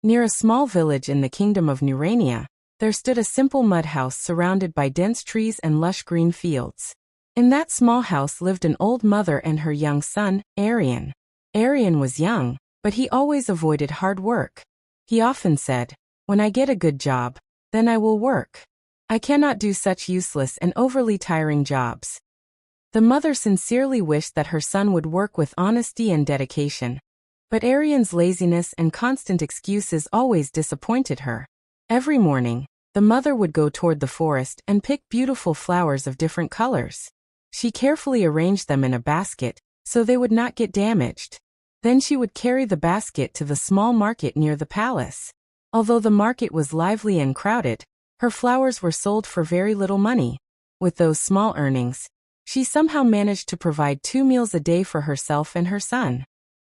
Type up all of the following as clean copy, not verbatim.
Near a small village in the kingdom of Nurania, there stood a simple mud house surrounded by dense trees and lush green fields. In that small house lived an old mother and her young son, Arian. Arian was young, but he always avoided hard work. He often said, "When I get a good job, then I will work. I cannot do such useless and overly tiring jobs." The mother sincerely wished that her son would work with honesty and dedication. But Arian's laziness and constant excuses always disappointed her. Every morning, the mother would go toward the forest and pick beautiful flowers of different colors. She carefully arranged them in a basket, so they would not get damaged. Then she would carry the basket to the small market near the palace. Although the market was lively and crowded, her flowers were sold for very little money. With those small earnings, she somehow managed to provide 2 meals a day for herself and her son.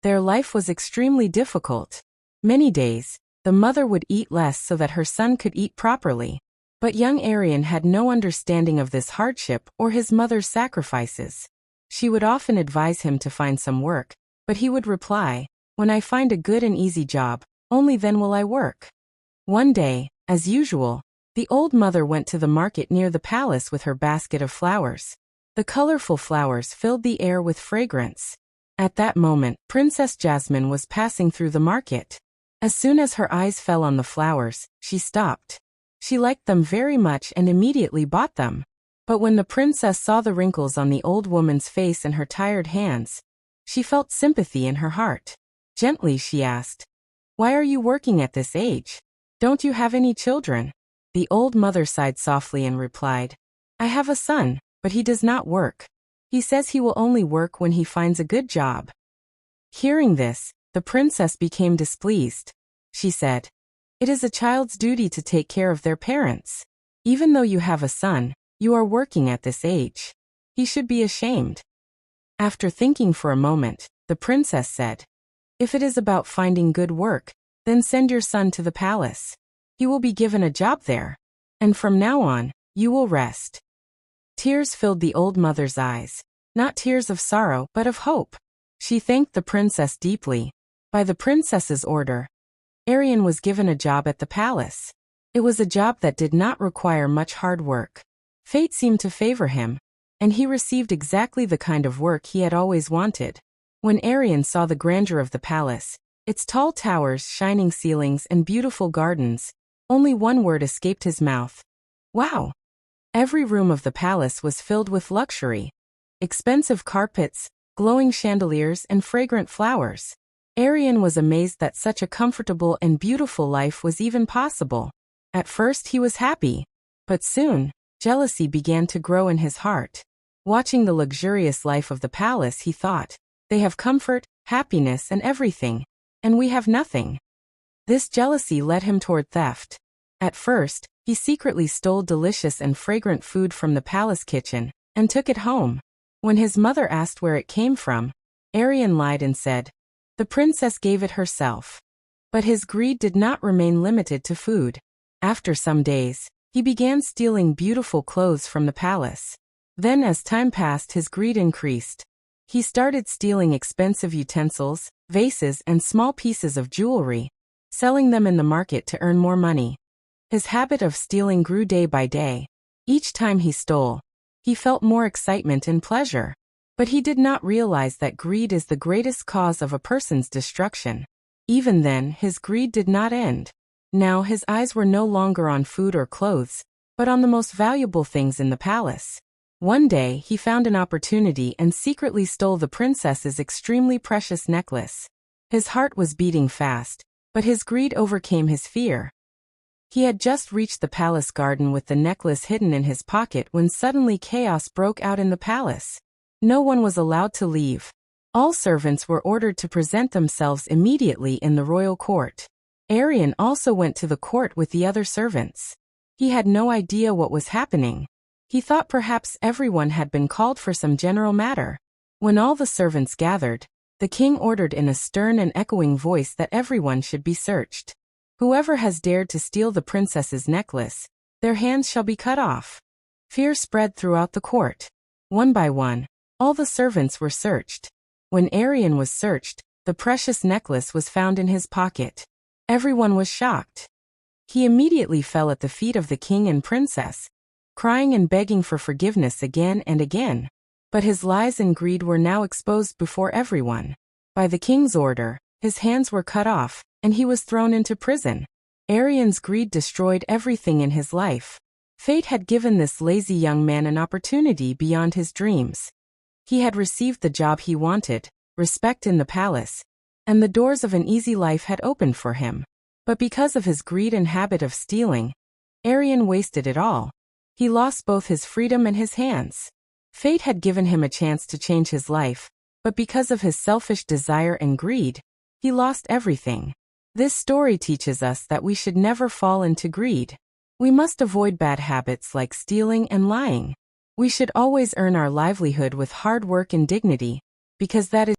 Their life was extremely difficult. Many days, the mother would eat less so that her son could eat properly. But young Arian had no understanding of this hardship or his mother's sacrifices. She would often advise him to find some work, but he would reply, "When I find a good and easy job, only then will I work." One day, as usual, the old mother went to the market near the palace with her basket of flowers. The colorful flowers filled the air with fragrance. At that moment, Princess Jasmine was passing through the market. As soon as her eyes fell on the flowers, she stopped. She liked them very much and immediately bought them. But when the princess saw the wrinkles on the old woman's face and her tired hands, she felt sympathy in her heart. Gently she asked, "Why are you working at this age? Don't you have any children?" The old mother sighed softly and replied, "I have a son, but he does not work. He says he will only work when he finds a good job." Hearing this, the princess became displeased. She said, "It is a child's duty to take care of their parents. Even though you have a son, you are working at this age. He should be ashamed." After thinking for a moment, the princess said, "If it is about finding good work, then send your son to the palace. He will be given a job there. And from now on, you will rest." Tears filled the old mother's eyes, not tears of sorrow but of hope. She thanked the princess deeply. By the princess's order, Arian was given a job at the palace. It was a job that did not require much hard work. Fate seemed to favor him, and he received exactly the kind of work he had always wanted. When Arian saw the grandeur of the palace, its tall towers, shining ceilings, and beautiful gardens, only one word escaped his mouth: "Wow!" Every room of the palace was filled with luxury. Expensive carpets, glowing chandeliers, and fragrant flowers. Arian was amazed that such a comfortable and beautiful life was even possible. At first he was happy, but soon, jealousy began to grow in his heart. Watching the luxurious life of the palace, he thought, "They have comfort, happiness, and everything, and we have nothing." This jealousy led him toward theft. At first, he secretly stole delicious and fragrant food from the palace kitchen and took it home. When his mother asked where it came from, Arian lied and said, "The princess gave it herself." But his greed did not remain limited to food. After some days, he began stealing beautiful clothes from the palace. Then as time passed, his greed increased. He started stealing expensive utensils, vases, and small pieces of jewelry, selling them in the market to earn more money. His habit of stealing grew day by day. Each time he stole, he felt more excitement and pleasure. But he did not realize that greed is the greatest cause of a person's destruction. Even then, his greed did not end. Now his eyes were no longer on food or clothes, but on the most valuable things in the palace. One day, he found an opportunity and secretly stole the princess's extremely precious necklace. His heart was beating fast, but his greed overcame his fear. He had just reached the palace garden with the necklace hidden in his pocket when suddenly chaos broke out in the palace. No one was allowed to leave. All servants were ordered to present themselves immediately in the royal court. Arian also went to the court with the other servants. He had no idea what was happening. He thought perhaps everyone had been called for some general matter. When all the servants gathered, the king ordered in a stern and echoing voice that everyone should be searched. "Whoever has dared to steal the princess's necklace, their hands shall be cut off." Fear spread throughout the court. One by one, all the servants were searched. When Arian was searched, the precious necklace was found in his pocket. Everyone was shocked. He immediately fell at the feet of the king and princess, crying and begging for forgiveness again and again. But his lies and greed were now exposed before everyone. By the king's order, his hands were cut off, and he was thrown into prison. Arian's greed destroyed everything in his life. Fate had given this lazy young man an opportunity beyond his dreams. He had received the job he wanted, respect in the palace, and the doors of an easy life had opened for him. But because of his greed and habit of stealing, Arian wasted it all. He lost both his freedom and his hands. Fate had given him a chance to change his life, but because of his selfish desire and greed, he lost everything. This story teaches us that we should never fall into greed. We must avoid bad habits like stealing and lying. We should always earn our livelihood with hard work and dignity, because that is